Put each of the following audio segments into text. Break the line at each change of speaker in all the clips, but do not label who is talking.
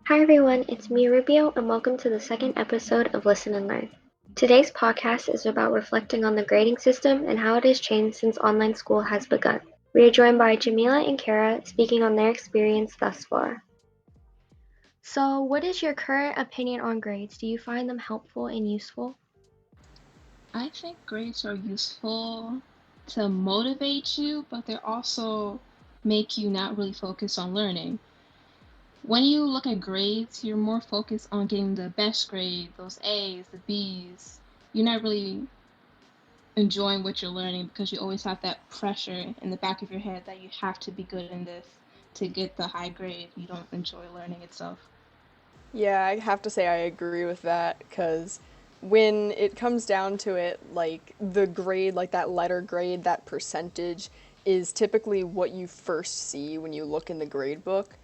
Hi everyone, it's me Rubio, and welcome to the second episode of Listen and Learn. Today's podcast is about reflecting on the grading system and how it has changed since online school has begun. We are joined by Jamila and Kara speaking on their experience thus far. So, what is your current opinion on grades? Do you find them helpful and useful?
I think grades are useful to motivate you, but they also make you not really focus on learning. When you look at grades, you're more focused on getting the best grade, those A's, the B's. You're not really enjoying what you're learning because you always have that pressure in the back of your head that you have to be good in this to get the high grade. You don't enjoy learning itself.
Yeah, I have to say I agree with that because when it comes down to it, like the grade, like that letter grade, that percentage is typically what you first see when you look in the grade book.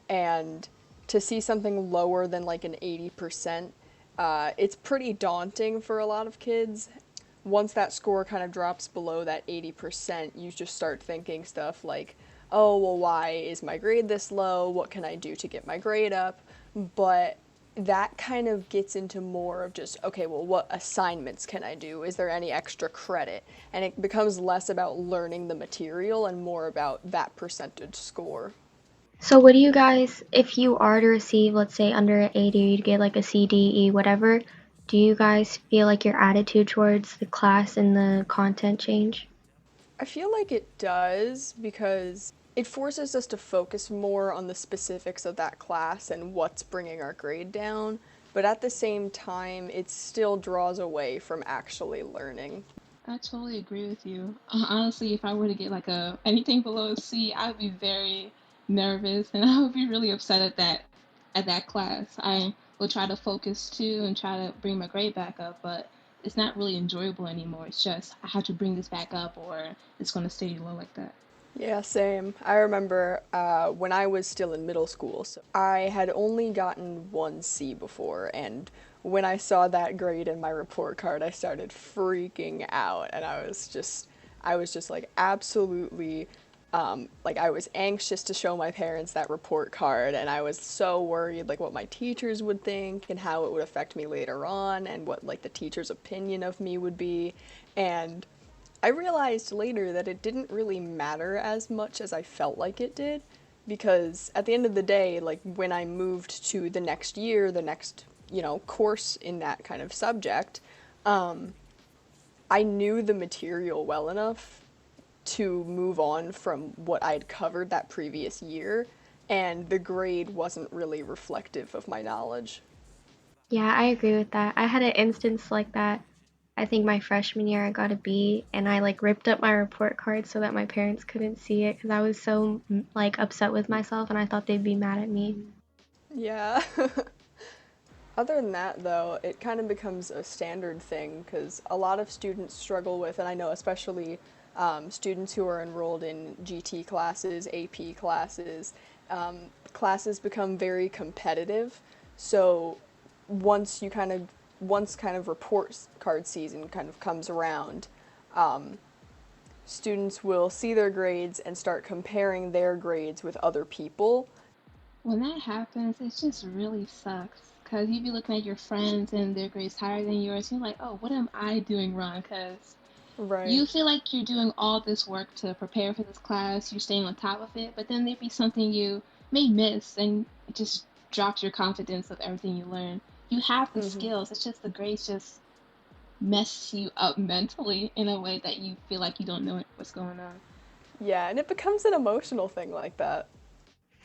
And to see something lower than like an 80%, it's pretty daunting for a lot of kids. Once that score kind of drops below that 80%, you just start thinking stuff like, oh, well, why is my grade this low? What can I do to get my grade up? But that kind of gets into more of just, okay, well, what assignments can I do? Is there any extra credit? And it becomes less about learning the material and more about that percentage score.
So, what do you guys, if you are to receive, let's say, under an 80, you'd get like a C, D, E, whatever, do you guys feel like your attitude towards the class and the content change?
I feel like it does because it forces us to focus more on the specifics of that class and what's bringing our grade down, but at the same time, it still draws away from actually learning.
I totally agree with you. Honestly, if I were to get like a anything below a C, I would be very nervous and I would be really upset at that class. I will try to focus too and try to bring my grade back up, but it's not really enjoyable anymore. It's just I have to bring this back up or it's going to stay low like that.
Yeah, same. I remember when I was still in middle school, so I had only gotten one C before, and when I saw that grade in my report card, I started freaking out, and I was just like absolutely, like I was anxious to show my parents that report card, and I was so worried like what my teachers would think and how it would affect me later on, and what like the teacher's opinion of me would be, and I realized later that it didn't really matter as much as I felt like it did because at the end of the day, like when I moved to the next year, the next, course in that kind of subject, um, I knew the material well enough to move on from what I'd covered that previous year, and the grade wasn't really reflective of my knowledge.
Yeah, I agree with that. I had an instance like that. I think my freshman year I got a B and I like ripped up my report card so that my parents couldn't see it because I was so like upset with myself and I thought they'd be mad at me.
Yeah. Other than that, though, it kind of becomes a standard thing because a lot of students struggle with, and I know especially students who are enrolled in GT classes, AP classes, classes become very competitive. So once you kind of once kind of report card season kind of comes around, students will see their grades and start comparing their grades with other people.
When that happens, it just really sucks because you'd be looking at your friends and their grades higher than yours. And you're like, oh, what am I doing wrong? Because
Right.
you feel like you're doing all this work to prepare for this class, you're staying on top of it, but then there'd be something you may miss and it just drops your confidence of everything you learn. You have the
Mm-hmm.
skills, it's just the grades just mess you up mentally in a way that you feel like you don't know what's going on.
Yeah, and it becomes an emotional thing like that.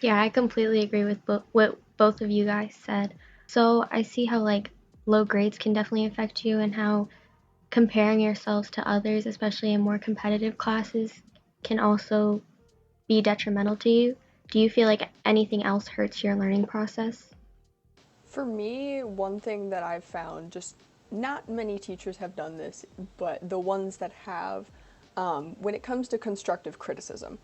Yeah, I completely agree with what both of you guys said. So I see how like low grades can definitely affect you and how comparing yourselves to others, especially in more competitive classes, can also be detrimental to you. Do you feel like anything else hurts your learning process?
For me, one thing that I've found, just not many teachers have done this, but the ones that have, when it comes to constructive criticism,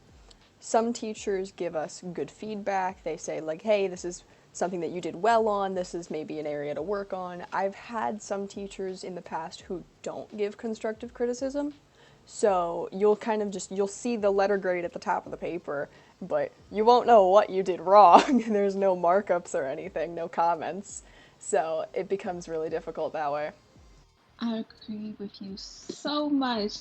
some teachers give us good feedback. They say, like, hey, this is something that you did well on, this is maybe an area to work on. I've had some teachers in the past who don't give constructive criticism. So you'll kind of just you'll see the letter grade at the top of the paper but you won't know what you did wrong. There's no markups or anything, no comments. So it becomes really difficult that way.
I agree with you so much.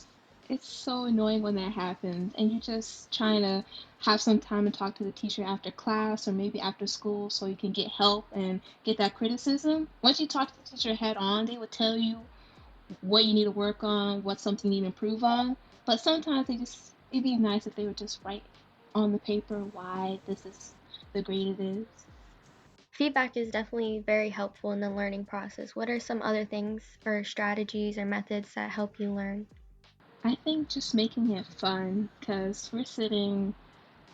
It's so annoying when that happens, and you're just trying to have some time to talk to the teacher after class or maybe after school so you can get help and get that criticism. Once you talk to the teacher head on, they will tell you what you need to work on, what's something you need to improve on. But sometimes it'd be nice if they would just write on the paper why this is the grade it is.
Feedback is definitely very helpful in the learning process. What are some other things or strategies or methods that help you learn?
I think just making it fun because we're sitting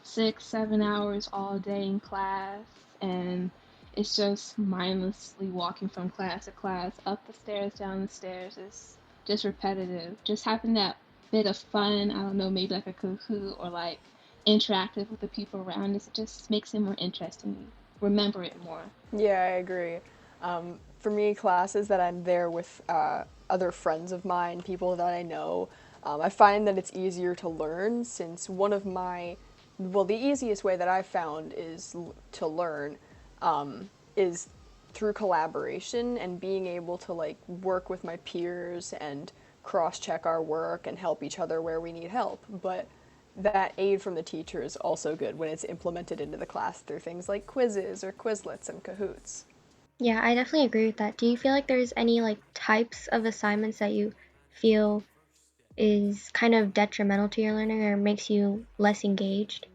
6, 7 hours all day in class, and it's just mindlessly walking from class to class, up the stairs, down the stairs. It's just repetitive. Just having that bit of fun, I don't know, maybe like a Kahoot or like interactive with the people around us, it just makes it more interesting. You remember it more.
Yeah, I agree. For me, classes that I'm there with other friends of mine, people that I know, I find that it's easier to learn since the easiest way that I've found to learn is through collaboration and being able to like work with my peers and cross check our work and help each other where we need help. But that aid from the teacher is also good when it's implemented into the class through things like quizzes or Quizlets and Kahoots.
Yeah, I definitely agree with that. Do you feel like there's any like types of assignments that you feel is kind of detrimental to your learning or makes you less engaged?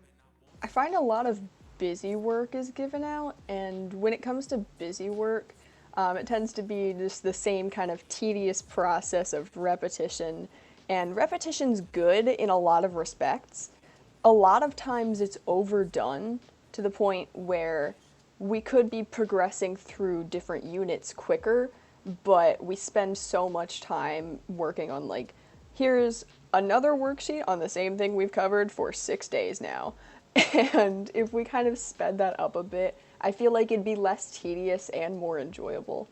I find a lot of busy work is given out, and when it comes to busy work, it tends to be just the same kind of tedious process of repetition. And repetition's good in a lot of respects. A lot of times it's overdone to the point where we could be progressing through different units quicker, but we spend so much time working on, like, here's another worksheet on the same thing we've covered for 6 days now. And if we kind of sped that up a bit, I feel like it'd be less tedious and more enjoyable.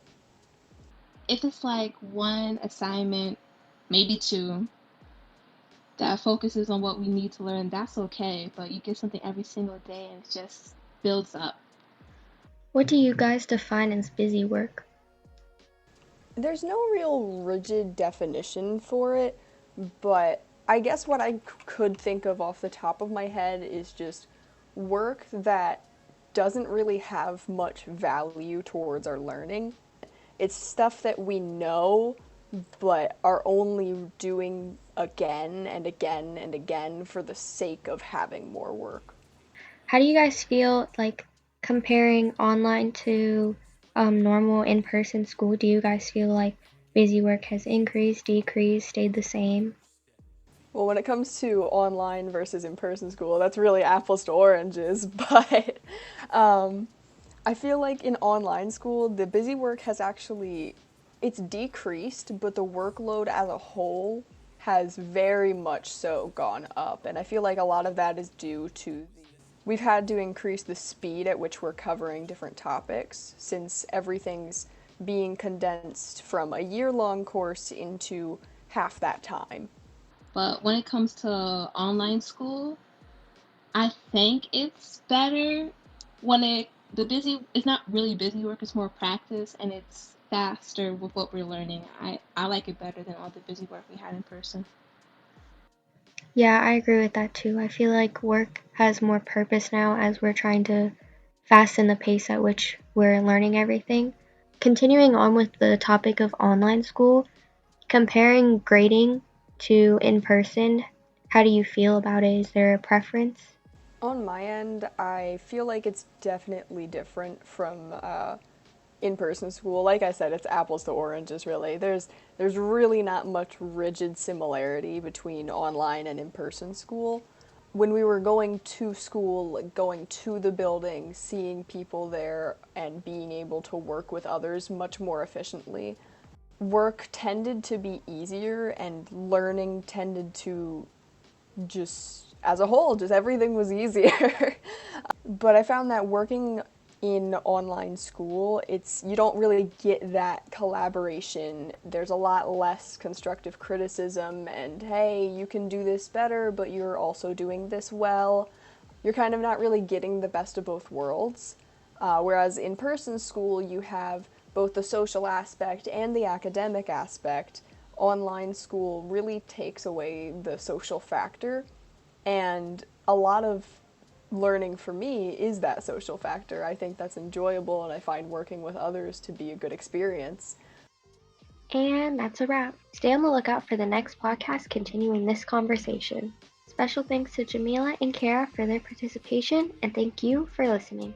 If it's like one assignment, maybe two, that focuses on what we need to learn, that's okay. But you get something every single day and it just builds up.
What do you guys define as busy work?
There's no real rigid definition for it, but I guess what I could think of off the top of my head is just work that doesn't really have much value towards our learning. It's stuff that we know but are only doing again and again and again for the sake of having more work.
How do you guys feel like comparing online to normal in-person school? Do you guys feel like busy work has increased, decreased, stayed the same?
Well, when it comes to online versus in-person school, that's really apples to oranges, but I feel like in online school, the busy work has actually it's decreased, but the workload as a whole has very much so gone up. And I feel like a lot of that is due to we've had to increase the speed at which we're covering different topics since everything's being condensed from a year-long course into half that time.
But when it comes to online school, I think it's better when the busy it's not really busy work, it's more practice and it's faster with what we're learning. I like it better than all the busy work we had in person.
Yeah, I agree with that too. I feel like work has more purpose now as we're trying to fasten the pace at which we're learning everything. Continuing on with the topic of online school, comparing grading to in person, how do you feel about it? Is there a preference?
On my end, I feel like it's definitely different from in-person school. Like I said, it's apples to oranges really. There's really not much rigid similarity between online and in-person school. When we were going to school, like going to the building, seeing people there and being able to work with others much more efficiently, work tended to be easier and learning tended to just as a whole, just everything was easier. But I found that working in online school, it's you don't really get that collaboration. There's a lot less constructive criticism and hey, you can do this better, but you're also doing this well. you're kind of not really getting the best of both worlds. Whereas in-person school, you have both the social aspect and the academic aspect. Online school really takes away the social factor, and a lot of learning for me is that social factor. I think that's enjoyable, and I find working with others to be a good experience.
And that's a wrap. Stay on the lookout for the next podcast continuing this conversation. Special thanks to Jamila and Kara for their participation, and thank you for listening.